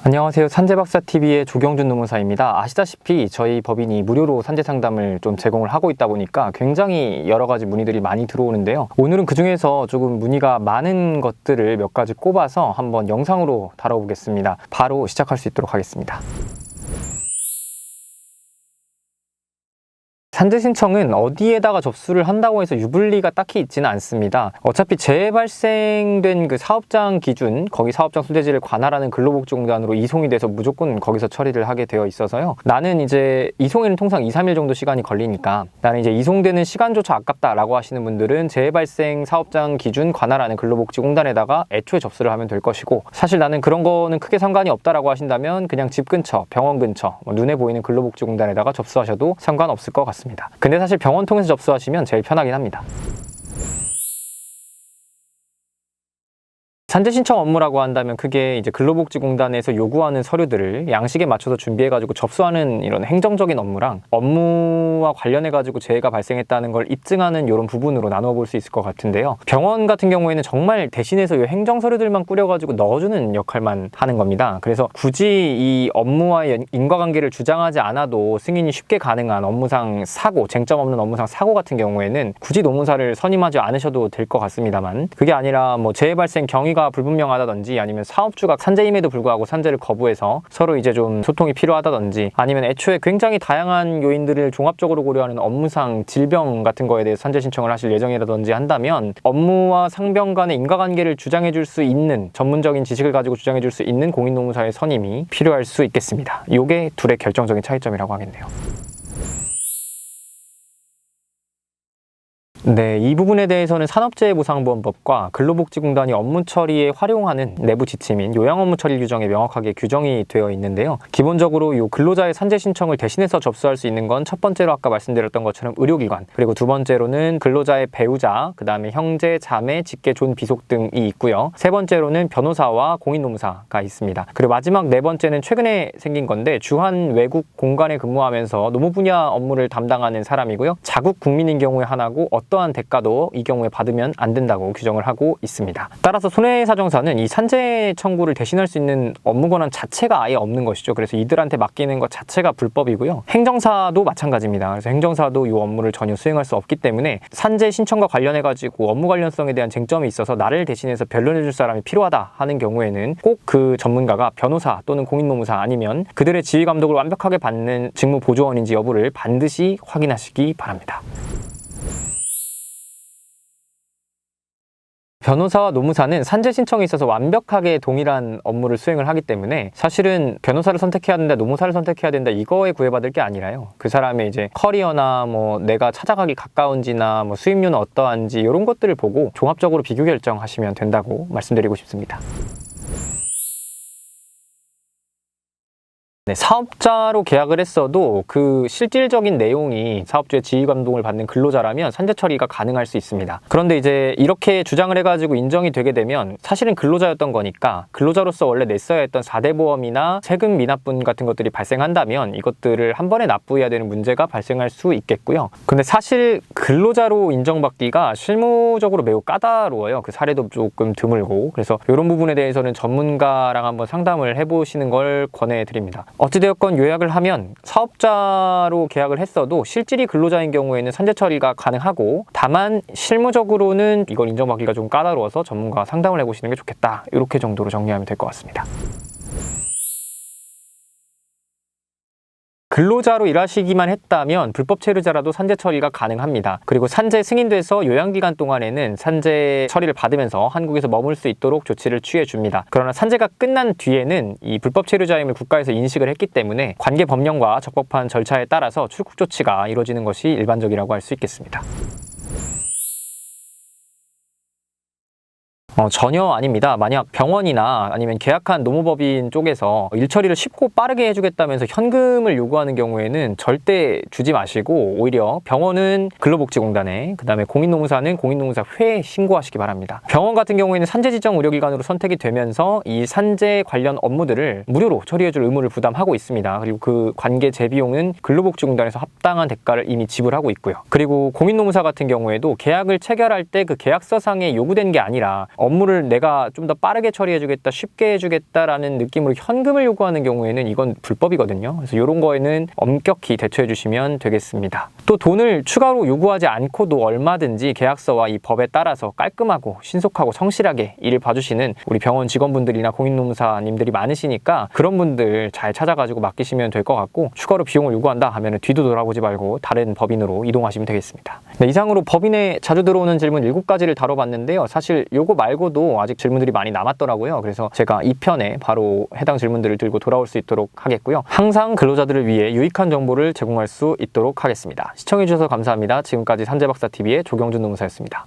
안녕하세요. 산재박사TV의 조경준 노무사입니다. 아시다시피 저희 법인이 무료로 산재 상담을 좀 제공을 하고 있다 보니까 굉장히 여러 가지 문의들이 많이 들어오는데요. 오늘은 그 중에서 조금 문의가 많은 것들을 몇 가지 꼽아서 한번 영상으로 다뤄보겠습니다. 바로 시작할 수 있도록 하겠습니다. 산재 신청은 어디에다가 접수를 한다고 해서 유불리가 딱히 있지는 않습니다. 어차피 재발생된 그 사업장 기준, 거기 사업장 소재지를 관할하는 근로복지공단으로 이송이 돼서 무조건 거기서 처리를 하게 되어 있어서요. 나는 이제 이송에는 통상 2-3일 정도 시간이 걸리니까 나는 이제 이송되는 시간조차 아깝다라고 하시는 분들은 재발생 사업장 기준 관할하는 근로복지공단에다가 애초에 접수를 하면 될 것이고, 사실 나는 그런 거는 크게 상관이 없다라고 하신다면 그냥 집 근처, 병원 근처, 눈에 보이는 근로복지공단에다가 접수하셔도 상관없을 것 같습니다. 근데 사실 병원 통해서 접수하시면 제일 편하긴 합니다. 산재 신청 업무라고 한다면 그게 이제 근로복지공단에서 요구하는 서류들을 양식에 맞춰서 준비해가지고 접수하는 이런 행정적인 업무랑 업무와 관련해가지고 재해가 발생했다는 걸 입증하는 이런 부분으로 나누어 볼 수 있을 것 같은데요. 병원 같은 경우에는 정말 대신해서 이 행정 서류들만 꾸려가지고 넣어주는 역할만 하는 겁니다. 그래서 굳이 이 업무와의 인과관계를 주장하지 않아도 승인이 쉽게 가능한 업무상 사고, 쟁점 없는 업무상 사고 같은 경우에는 굳이 노무사를 선임하지 않으셔도 될 것 같습니다만, 그게 아니라 뭐 재해 발생 경위가 불분명하다든지 아니면 사업주가 산재임에도 불구하고 산재를 거부해서 서로 이제 좀 소통이 필요하다든지 아니면 애초에 굉장히 다양한 요인들을 종합적으로 고려하는 업무상 질병 같은 거에 대해서 산재 신청을 하실 예정이라든지 한다면 업무와 상병 간의 인과관계를 주장해 줄 수 있는 전문적인 지식을 가지고 주장해 줄 수 있는 공인노무사의 선임이 필요할 수 있겠습니다. 이게 둘의 결정적인 차이점이라고 하겠네요. 네, 이 부분에 대해서는 산업재해보상보험법과 근로복지공단이 업무 처리에 활용하는 내부 지침인 요양업무 처리 규정에 명확하게 규정이 되어 있는데요. 기본적으로 이 근로자의 산재 신청을 대신해서 접수할 수 있는 건 첫 번째로 아까 말씀드렸던 것처럼 의료기관, 그리고 두 번째로는 근로자의 배우자, 그 다음에 형제, 자매, 직계, 존, 비속 등이 있고요. 세 번째로는 변호사와 공인노무사가 있습니다. 그리고 마지막 네 번째는 최근에 생긴 건데 주한 외국 공간에 근무하면서 노무 분야 업무를 담당하는 사람이고요. 자국 국민인 경우에 하나고 어떠한 대가도 이 경우에 받으면 안 된다고 규정을 하고 있습니다. 따라서 손해사정사는 이 산재 청구를 대신할 수 있는 업무 권한 자체가 아예 없는 것이죠. 그래서 이들한테 맡기는 것 자체가 불법이고요. 행정사도 마찬가지입니다. 그래서 행정사도 이 업무를 전혀 수행할 수 없기 때문에 산재 신청과 관련해가지고 업무 관련성에 대한 쟁점이 있어서 나를 대신해서 변론해줄 사람이 필요하다 하는 경우에는 꼭 그 전문가가 변호사 또는 공인노무사 아니면 그들의 지휘 감독을 완벽하게 받는 직무 보조원인지 여부를 반드시 확인하시기 바랍니다. 변호사와 노무사는 산재 신청에 있어서 완벽하게 동일한 업무를 수행을 하기 때문에 사실은 변호사를 선택해야 된다, 노무사를 선택해야 된다 이거에 구애받을 게 아니라요. 그 사람의 이제 커리어나 뭐 내가 찾아가기 가까운지나 뭐 수입료는 어떠한지 이런 것들을 보고 종합적으로 비교 결정하시면 된다고 말씀드리고 싶습니다. 네, 사업자로 계약을 했어도 그 실질적인 내용이 사업주의 지휘 감독을 받는 근로자라면 산재 처리가 가능할 수 있습니다. 그런데 이제 이렇게 주장을 해가지고 인정이 되게 되면 사실은 근로자였던 거니까 근로자로서 원래 냈어야 했던 4대 보험이나 세금 미납분 같은 것들이 발생한다면 이것들을 한 번에 납부해야 되는 문제가 발생할 수 있겠고요. 근데 사실 근로자로 인정받기가 실무적으로 매우 까다로워요. 그 사례도 조금 드물고, 그래서 이런 부분에 대해서는 전문가랑 한번 상담을 해보시는 걸 권해드립니다. 어찌되었건 요약을 하면 사업자로 계약을 했어도 실질이 근로자인 경우에는 산재 처리가 가능하고, 다만 실무적으로는 이걸 인정받기가 좀 까다로워서 전문가와 상담을 해보시는 게 좋겠다, 이렇게 정도로 정리하면 될 것 같습니다. 근로자로 일하시기만 했다면 불법 체류자라도 산재 처리가 가능합니다. 그리고 산재 승인돼서 요양기간 동안에는 산재 처리를 받으면서 한국에서 머물 수 있도록 조치를 취해 줍니다. 그러나 산재가 끝난 뒤에는 이 불법 체류자임을 국가에서 인식을 했기 때문에 관계 법령과 적법한 절차에 따라서 출국 조치가 이루어지는 것이 일반적이라고 할 수 있겠습니다. 전혀 아닙니다. 만약 병원이나 아니면 계약한 노무법인 쪽에서 일 처리를 쉽고 빠르게 해주겠다면서 현금을 요구하는 경우에는 절대 주지 마시고 오히려 병원은 근로복지공단에, 그 다음에 공인노무사는 공인노무사회에 신고하시기 바랍니다. 병원 같은 경우에는 산재지정 의료기관으로 선택이 되면서 이 산재 관련 업무들을 무료로 처리해줄 의무를 부담하고 있습니다. 그리고 그 관계 재비용은 근로복지공단에서 합당한 대가를 이미 지불하고 있고요. 그리고 공인노무사 같은 경우에도 계약을 체결할 때 그 계약서상에 요구된 게 아니라 업무를 내가 좀 더 빠르게 처리해주겠다, 쉽게 해주겠다라는 느낌으로 현금을 요구하는 경우에는 이건 불법이거든요. 그래서 이런 거에는 엄격히 대처해 주시면 되겠습니다. 또 돈을 추가로 요구하지 않고도 얼마든지 계약서와 이 법에 따라서 깔끔하고 신속하고 성실하게 일을 봐주시는 우리 병원 직원분들이나 공인노무사님들이 많으시니까 그런 분들 잘 찾아가지고 맡기시면 될 것 같고, 추가로 비용을 요구한다 하면 뒤도 돌아보지 말고 다른 법인으로 이동하시면 되겠습니다. 네, 이상으로 법인에 자주 들어오는 질문 7가지를 다뤄봤는데요. 사실 요거 말고도 아직 질문들이 많이 남았더라고요. 그래서 제가 2편에 바로 해당 질문들을 들고 돌아올 수 있도록 하겠고요. 항상 근로자들을 위해 유익한 정보를 제공할 수 있도록 하겠습니다. 시청해주셔서 감사합니다. 지금까지 산재박사TV의 조경준 노무사였습니다.